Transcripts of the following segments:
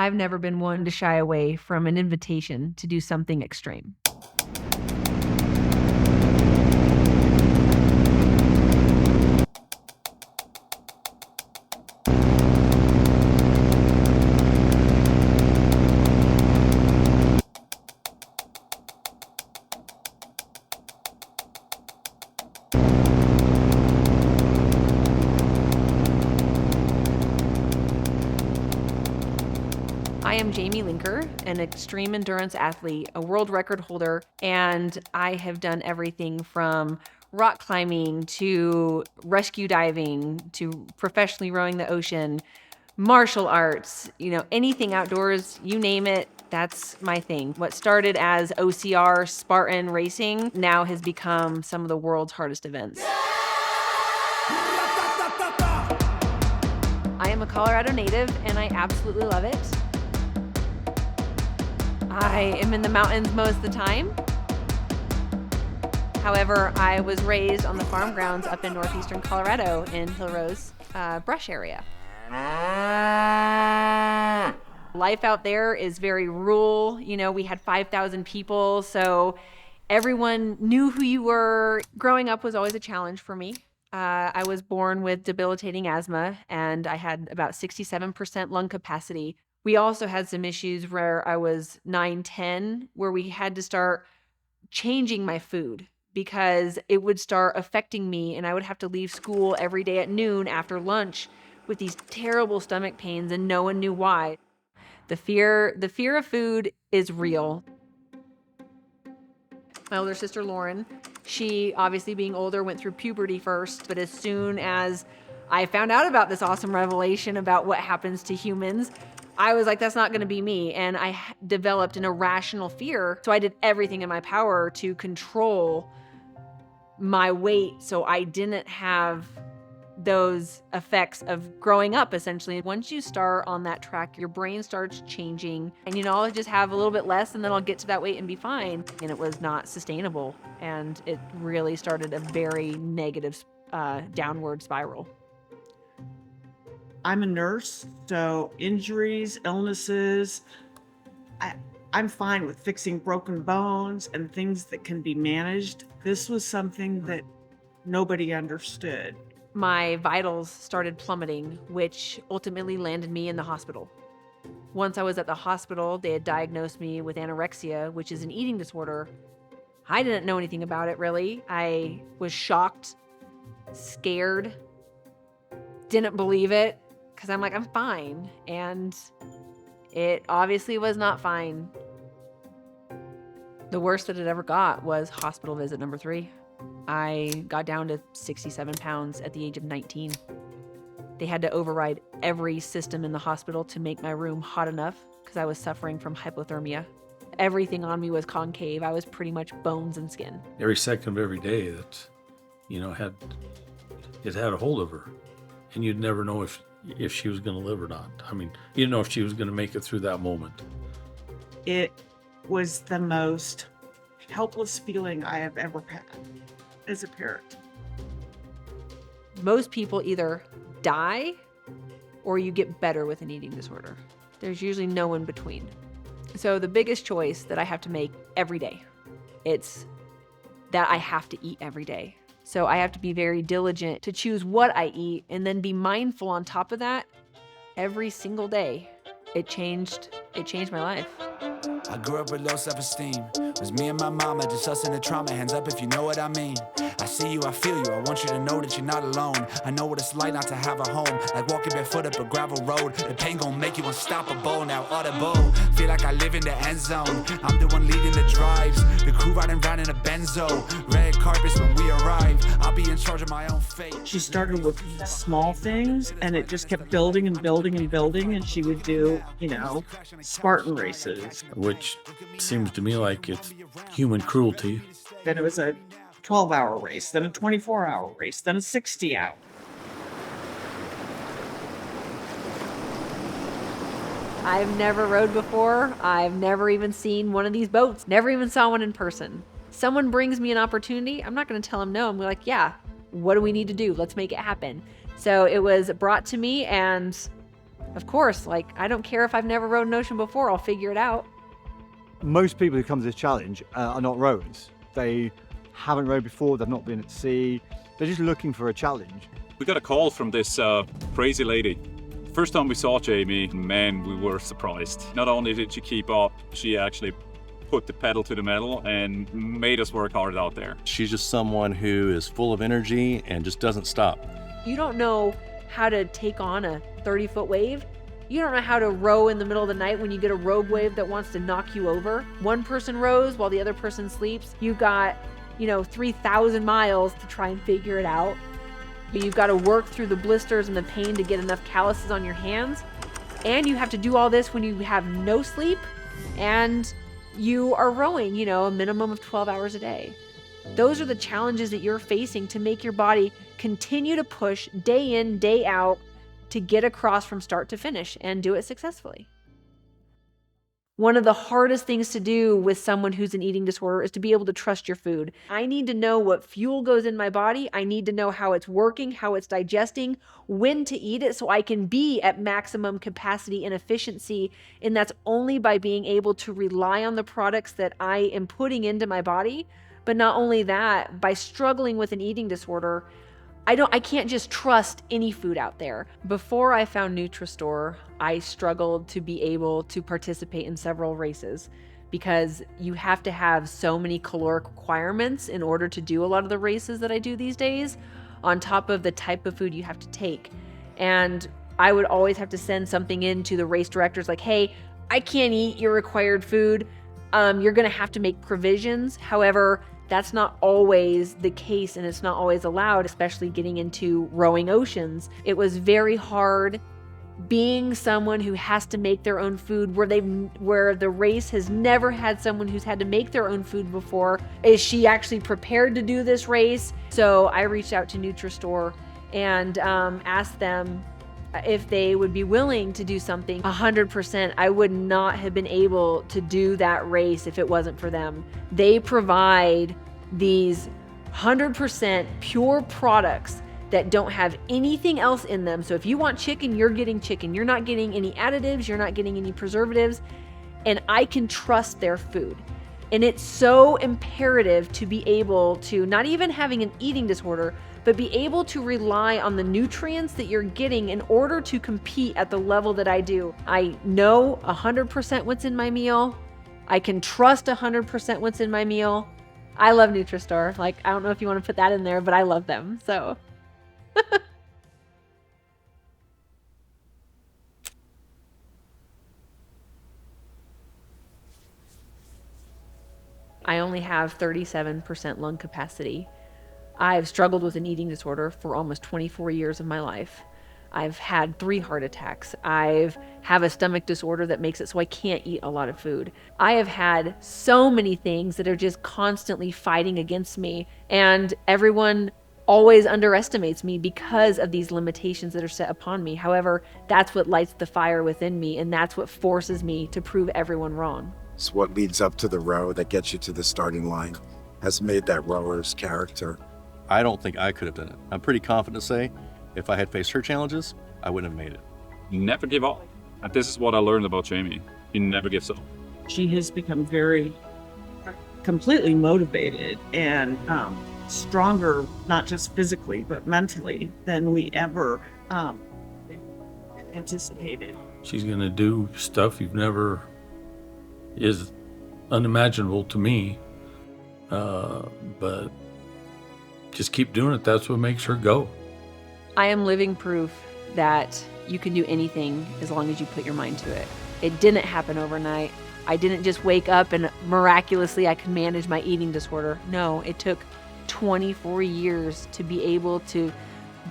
I've never been one to shy away from an invitation to do something extreme. I am Jayme Linker, an extreme endurance athlete, a world record holder, and I have done everything from rock climbing to rescue diving to professionally rowing the ocean, martial arts, anything outdoors, you name it, that's my thing. What started as OCR Spartan racing now has become some of the world's hardest events. I am a Colorado native and I absolutely love it. I am in the mountains most of the time. However, I was raised on the farm grounds up in northeastern Colorado in Hill Rose brush area. Life out there is very rural. We had 5,000 people, so everyone knew who you were. Growing up was always a challenge for me. I was born with debilitating asthma, and I had about 67% lung capacity. We also had some issues where I was 9, 10, where we had to start changing my food because it would start affecting me, and I would have to leave school every day at noon after lunch with these terrible stomach pains, and no one knew why. The fear of food is real. My older sister, Lauren, she, obviously being older, went through puberty first, but as soon as I found out about this awesome revelation about what happens to humans, I was like, that's not going to be me. And I developed an irrational fear. So I did everything in my power to control my weight so I didn't have those effects of growing up, essentially. Once you start on that track, your brain starts changing and I'll just have a little bit less and then I'll get to that weight and be fine. And it was not sustainable. And it really started a very negative downward spiral. I'm a nurse, so injuries, illnesses, I'm fine with fixing broken bones and things that can be managed. This was something that nobody understood. My vitals started plummeting, which ultimately landed me in the hospital. Once I was at the hospital, they had diagnosed me with anorexia, which is an eating disorder. I didn't know anything about it, really. I was shocked, scared, didn't believe it, because I'm like, I'm fine. And it obviously was not fine. The worst that it ever got was hospital visit number 3. I got down to 67 pounds at the age of 19. They had to override every system in the hospital to make my room hot enough because I was suffering from hypothermia. Everything on me was concave. I was pretty much bones and skin. Every second of every day that, had a hold of her. And you'd never know if she was going to live or not. I mean, you didn't know if she was going to make it through that moment. It was the most helpless feeling I have ever had as a parent. Most people either die or you get better with an eating disorder. There's usually no in between. So the biggest choice that I have to make every day, it's that I have to eat every day. So I have to be very diligent to choose what I eat and then be mindful on top of that every single day. It changed my life. I grew up with low self-esteem. It was me and my mama, just us in the trauma. Hands up if you know what I mean. I see you, I feel you. I want you to know that you're not alone. I know what it's like not to have a home. Like walking barefoot up a gravel road. The pain gon' make you unstoppable. Now audible. Feel like I live in the end zone. I'm the one leading the drives. The crew riding round in a benzo. Red carpets when we arrive. I'll be in charge of my own fate. She started with small things and it just kept building and building and building, and she would do, Spartan races. Which seems to me like it's human cruelty. Then it was a 12-hour race, then a 24-hour race, then a 60-hour. I've never rowed before. I've never even seen one of these boats. Never even saw one in person. Someone brings me an opportunity, I'm not going to tell them no. I'm like, yeah, what do we need to do? Let's make it happen. So it was brought to me and Of course, like, I don't care if I've never rowed an ocean before, I'll figure it out. Most people who come to this challenge are not rowers. They haven't rowed before, they've not been at sea. They're just looking for a challenge. We got a call from this crazy lady. First time we saw Jayme, man, we were surprised. Not only did she keep up, she actually put the pedal to the metal and made us work hard out there. She's just someone who is full of energy and just doesn't stop. You don't know how to take on a 30-foot wave. You don't know how to row in the middle of the night when you get a rogue wave that wants to knock you over. One person rows while the other person sleeps. You've got, 3,000 miles to try and figure it out. You've got to work through the blisters and the pain to get enough calluses on your hands. And you have to do all this when you have no sleep and you are rowing, a minimum of 12 hours a day. Those are the challenges that you're facing to make your body continue to push day in, day out to get across from start to finish and do it successfully. One of the hardest things to do with someone who's an eating disorder is to be able to trust your food. I need to know what fuel goes in my body. I need to know how it's working, how it's digesting, when to eat it so I can be at maximum capacity and efficiency. And that's only by being able to rely on the products that I am putting into my body. But not only that, by struggling with an eating disorder, I can't just trust any food out there. Before I found Nutristore, I struggled to be able to participate in several races because you have to have so many caloric requirements in order to do a lot of the races that I do these days, on top of the type of food you have to take. And I would always have to send something in to the race directors like, hey, I can't eat your required food. You're gonna have to make provisions. However, that's not always the case and it's not always allowed, especially getting into rowing oceans. It was very hard being someone who has to make their own food, where the race has never had someone who's had to make their own food before. Is she actually prepared to do this race? So I reached out to Nutristore and asked them if they would be willing to do something. 100%, I would not have been able to do that race if it wasn't for them. They provide these 100% pure products that don't have anything else in them. So if you want chicken, you're getting chicken. You're not getting any additives, you're not getting any preservatives, and I can trust their food. And it's so imperative to be able to, not even having an eating disorder, but be able to rely on the nutrients that you're getting in order to compete at the level that I do. I know 100% what's in my meal. I can trust 100% what's in my meal. I love Nutristore. Like, I don't know if you want to put that in there, but I love them, so. I only have 37% lung capacity. I've struggled with an eating disorder for almost 24 years of my life. I've had 3 heart attacks. I have a stomach disorder that makes it so I can't eat a lot of food. I have had so many things that are just constantly fighting against me, and everyone always underestimates me because of these limitations that are set upon me. However, that's what lights the fire within me, and that's what forces me to prove everyone wrong. It's what leads up to the row that gets you to the starting line, has made that rower's character. I don't think I could have done it. I'm pretty confident to say if I had faced her challenges, I wouldn't have made it. You never give up. And this is what I learned about Jayme. He never gives up. She has become very completely motivated and stronger, not just physically, but mentally than we ever anticipated. She's going to do stuff is unimaginable to me. But just keep doing it. That's what makes her go. I am living proof that you can do anything as long as you put your mind to it. It didn't happen overnight. I didn't just wake up and miraculously I could manage my eating disorder. No, it took 24 years to be able to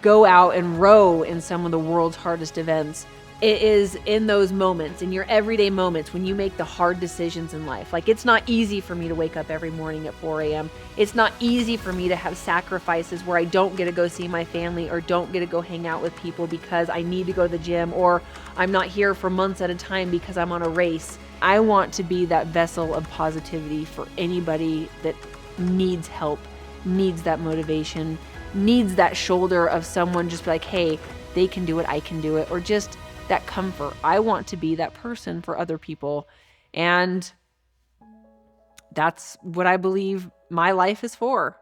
go out and row in some of the world's hardest events. It is in those moments, in your everyday moments, when you make the hard decisions in life. Like, it's not easy for me to wake up every morning at 4 a.m. It's not easy for me to have sacrifices where I don't get to go see my family or don't get to go hang out with people because I need to go to the gym, or I'm not here for months at a time because I'm on a race. I want to be that vessel of positivity for anybody that needs help, needs that motivation, needs that shoulder of someone just be like, hey, they can do it, I can do it, or just that comfort. I want to be that person for other people. And that's what I believe my life is for.